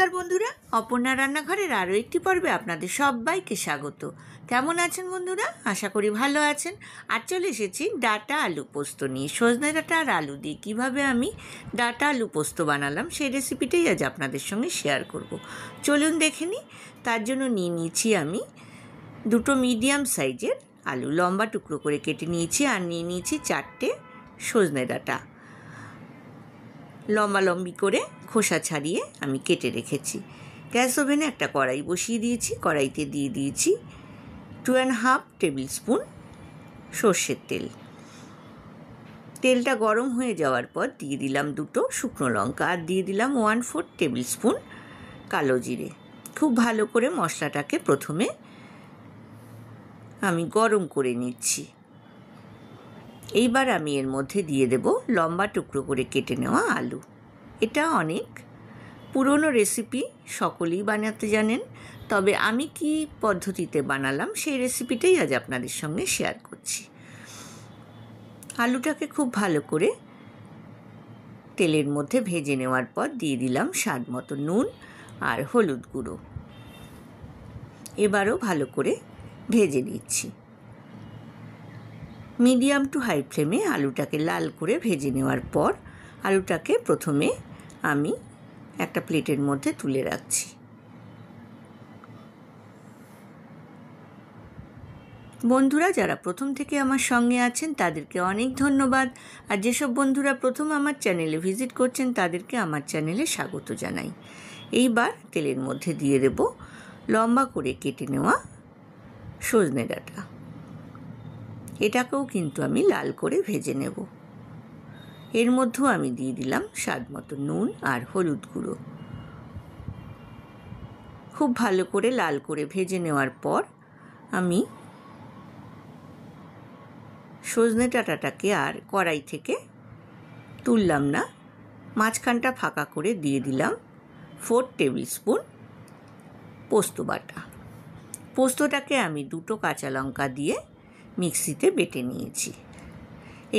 নমস্কার বন্ধুরা, অপর্ণা রান্নাঘরের আরও একটি পর্বে আপনাদের সবাইকে স্বাগত। কেমন আছেন বন্ধুরা? আশা করি ভালো আছেন। আর চলে এসেছি ডাঁটা আলু পোস্ত নিয়ে। সজনে ডাঁটা আর আলু দিয়ে কীভাবে আমি ডাঁটা আলু পোস্ত বানালাম সেই রেসিপিটাই আজ আপনাদের সঙ্গে শেয়ার করব। চলুন দেখে নিই। তার জন্য নিয়ে নিয়েছি আমি দুটো মিডিয়াম সাইজের আলু, লম্বা টুকরো করে কেটে নিয়েছি। আর নিয়ে নিয়েছি 4টে সজনে ডাঁটা, লম্বালম্বি করে খোসা ছাড়িয়ে আমি কেটে রেখেছি। গ্যাস ওভেনে একটা কড়াই বসিয়ে দিয়েছি। কড়াইতে দিয়ে দিয়েছি 2.5 টেবিল স্পুন সর্ষের তেল। তেলটা গরম হয়ে যাওয়ার পর দিয়ে দিলাম 2টো শুকনো লঙ্কা আর দিয়ে দিলাম 1/4 টেবিল স্পুন কালো জিরে। খুব ভালো করে মশলাটাকে প্রথমে আমি গরম করে নিচ্ছি। এইবার আমি এর মধ্যে দিয়ে দেব লম্বা টুকরো করে কেটে নেওয়া আলু। এটা অনেক পুরনো রেসিপি, সকলেই বানাতে জানেন, তবে আমি কি পদ্ধতিতে বানালাম সেই রেসিপিটাই আজ আপনাদের সঙ্গে শেয়ার করছি। আলুটাকে খুব ভালো করে তেলের মধ্যে ভেজে নেওয়ার পর দিয়ে দিলাম স্বাদ মতো নুন আর হলুদ গুঁড়ো। এবারও ভালো করে ভেজে নিচ্ছি। মিডিয়াম টু হাই ফ্লেমে আলুটাকে লাল করে ভেজে নেওয়ার পর আলুটাকে প্রথমে আমি একটা প্লেটের মধ্যে তুলে রাখছি। বন্ধুরা যারা প্রথম থেকে আমার সঙ্গে আছেন তাদেরকে অনেক ধন্যবাদ। আর যেসব বন্ধুরা প্রথম আমার চ্যানেলে ভিজিট করছেন তাদেরকে আমার চ্যানেলে স্বাগত জানাই। এইবার তেলের মধ্যে দিয়ে দেব লম্বা করে কেটে নেওয়া সজনে ডাঁটা। এটাকেও কিন্তু আমি লাল করে ভেজে নেব। এর মধ্যেও আমি দিয়ে দিলাম স্বাদ মতো নুন আর হলুদ গুঁড়ো। খুব ভালো করে লাল করে ভেজে নেওয়ার পর আমি সজনে ডাঁটাটাকে আর কড়াই থেকে তুললাম না, মাঝখানটা ফাঁকা করে দিয়ে দিলাম 4 টেবিল স্পুন পোস্ত বাটা। পোস্তটাকে আমি 2টো কাঁচা লঙ্কা দিয়ে মিক্সিতে বেটে নিয়েছি।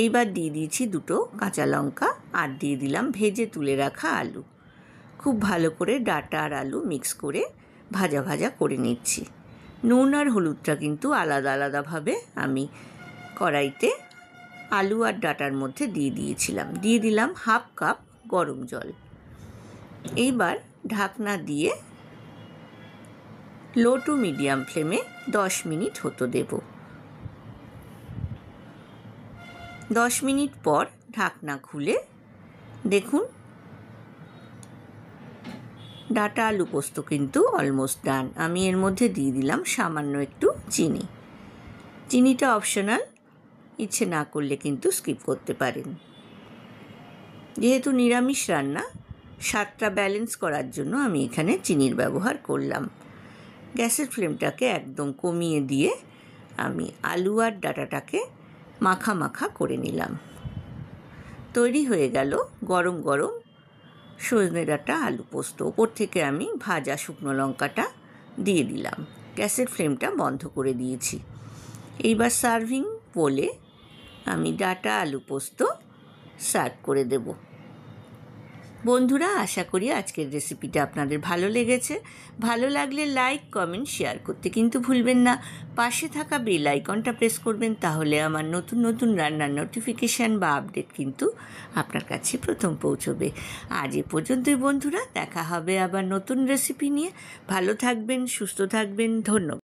এইবার দিয়ে দিয়েছি 2টো কাঁচা লঙ্কা আর দিয়ে দিলাম ভেজে তুলে রাখা আলু। খুব ভালো করে ডাঁটা আর আলু মিক্স করে ভাজা ভাজা করে নিচ্ছি। নুন আর হলুদটা কিন্তু আলাদা আলাদাভাবে আমি কড়াইতে আলু আর ডাঁটার মধ্যে দিয়ে দিয়েছিলাম। দিয়ে দিলাম 1/2 কাপ গরম জল। এইবার ঢাকনা দিয়ে লো টু মিডিয়াম ফ্লেমে 10 মিনিট হতে দেব। 10 মিনিট পর ঢাকনা খুলে দেখুন ডাঁটা আলু পোস্ত কিন্তু অলমোস্ট ডান। আমি এর মধ্যে দিয়ে দিলাম সামান্য একটু চিনি। চিনিটা অপশনাল, ইচ্ছে না করলে কিন্তু স্কিপ করতে পারেন। যেহেতু নিরামিষ রান্না, স্বাদটা ব্যালেন্স করার জন্য আমি এখানে চিনির ব্যবহার করলাম। গ্যাসের ফ্লেমটাকে একদম কমিয়ে দিয়ে আমি আলু আর ডাঁটাটাকে মাখা মাখা করে নিলাম। তৈরি হয়ে গেল গরম গরম সজনে ডাঁটা আলু পোস্ত। ওপর থেকে আমি ভাজা শুকনো লঙ্কাটা দিয়ে দিলাম। গ্যাসের ফ্লেমটা বন্ধ করে দিয়েছি। এইবার সার্ভিং বলে আমি ডাঁটা আলু পোস্ত সার্ভ করে দেব। বন্ধুরা আশা করি আজকের রেসিপিটা আপনাদের ভালো লেগেছে। ভালো লাগলে লাইক, কমেন্ট, শেয়ার করতে কিন্তু ভুলবেন না। পাশে থাকা বেল আইকনটা প্রেস করবেন, তাহলে আমার নতুন নতুন রান্নার নোটিফিকেশান বা আপডেট কিন্তু আপনার কাছে প্রথম পৌঁছবে। আজ এ পর্যন্তই বন্ধুরা, দেখা হবে আবার নতুন রেসিপি নিয়ে। ভালো থাকবেন, সুস্থ থাকবেন, ধন্যবাদ।